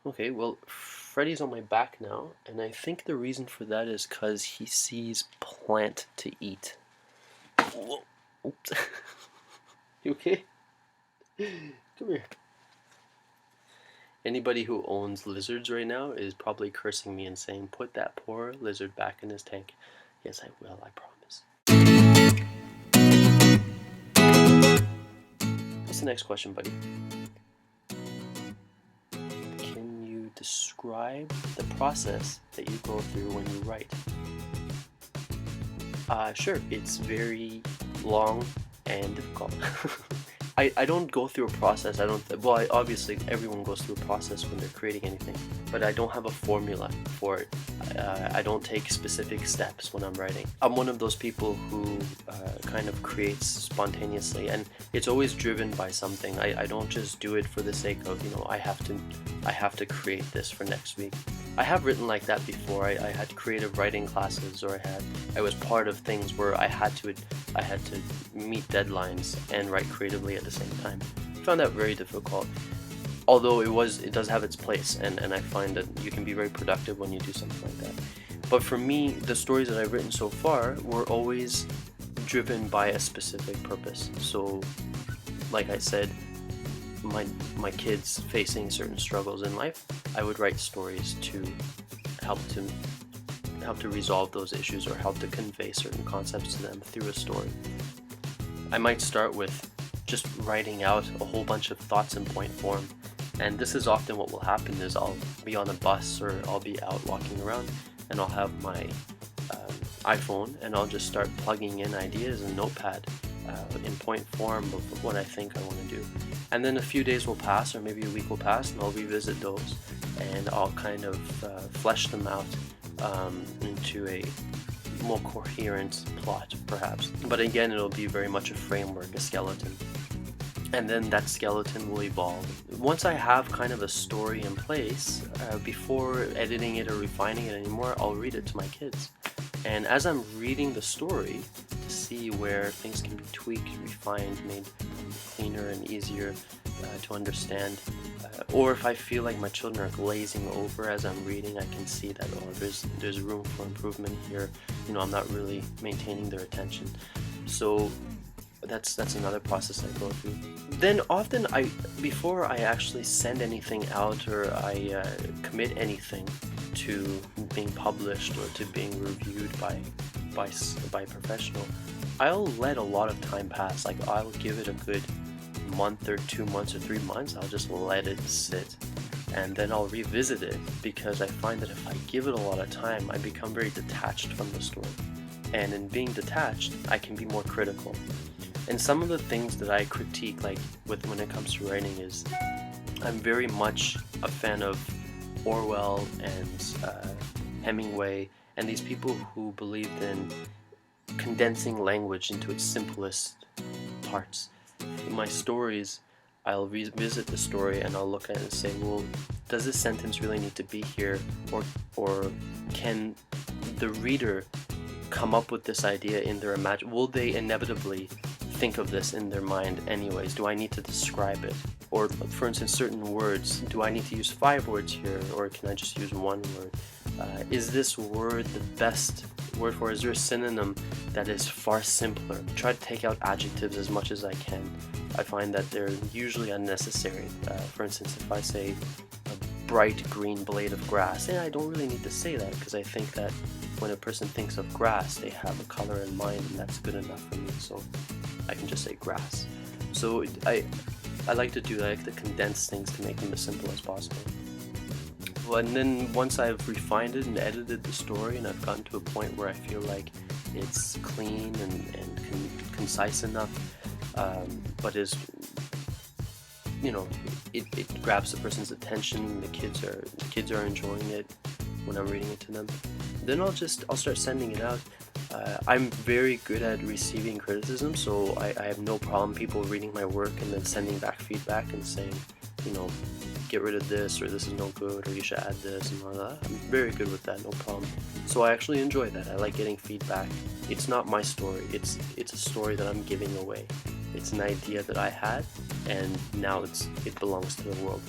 Okay, well, Freddy's on my back now, and I think the reason for that is because he sees plant to eat. Whoa. Oops. You okay? Come here. Anybody who owns lizards right now is probably cursing me and saying, "Put that poor lizard back in his tank." Yes, I will, I promise. What's the next question, buddy? Can you describe the process that you go through when you write? Sure. It's very long and difficult. I don't go through a process. I don't. Well, obviously, everyone goes through a process when they're creating anything, but I don't have a formula for it. I don't take specific steps when I'm writing. I'm one of those people who kind of creates spontaneously, and it's always driven by something. I don't just do it for the sake of, I have to create this for next week. I have written like that before. I had creative writing classes, or I was part of things where I had to meet deadlines and write creatively at the same time. I found that very difficult. Although it does have its place, and I find that you can be very productive when you do something like that. But for me, the stories that I've written so far were always driven by a specific purpose. So, like I said, my kids facing certain struggles in life, I would write stories to help to resolve those issues, or help to convey certain concepts to them through a story. I might start with just writing out a whole bunch of thoughts in point form, and this is often what will happen is I'll be on a bus, or I'll be out walking around, and I'll have my iPhone, and I'll just start plugging in ideas in Notepad in point form of what I think I want to do. And then a few days will pass, or maybe a week will pass, and I'll revisit those, and I'll kind of flesh them out into a more coherent plot, perhaps. But again, it'll be very much a framework, a skeleton. And then that skeleton will evolve. Once I have kind of a story in place, before editing it or refining it anymore, I'll read it to my kids. And as I'm reading the story, to see where things can be tweaked, refined, made cleaner and easier to understand, or if I feel like my children are glazing over as I'm reading, I can see that, there's room for improvement here. I'm not really maintaining their attention. So that's another process I go through. Then often before I actually send anything out, or I commit anything to being published or to being reviewed by professional, I'll let a lot of time pass. Like, I'll give it a good month or 2 months or 3 months. I'll just let it sit, and then I'll revisit it, because I find that if I give it a lot of time, I become very detached from the story. And in being detached, I can be more critical. And some of the things that I critique, like when it comes to writing, is I'm very much a fan of Orwell and Hemingway, and these people who believed in condensing language into its simplest parts. In my stories, I'll revisit the story, and I'll look at it and say, well, does this sentence really need to be here, or can the reader come up with this idea in their imagination? Will they inevitably think of this in their mind anyways? Do I need to describe it? Or, for instance, certain words, do I need to use 5 words here, or can I just use 1 word? Is this word the best word for it? Is there a synonym that is far simpler? Try to take out adjectives as much as I can. I find that they're usually unnecessary. For instance, if I say a bright green blade of grass, I don't really need to say that, because I think that when a person thinks of grass, they have a color in mind, and that's good enough for me, so I can just say grass. So I like to do that. I like to condense things to make them as simple as possible. Well, and then once I've refined it and edited the story, and I've gotten to a point where I feel like it's clean and concise enough, but is, it grabs the person's attention. The kids are enjoying it when I'm reading it to them. Then I'll start sending it out. I'm very good at receiving criticism, so I have no problem people reading my work and then sending back feedback and saying, get rid of this, or this is no good, or you should add this, and all that. I'm very good with that, no problem. So I actually enjoy that. I like getting feedback. It's not my story. It's a story that I'm giving away. It's an idea that I had, and now it belongs to the world.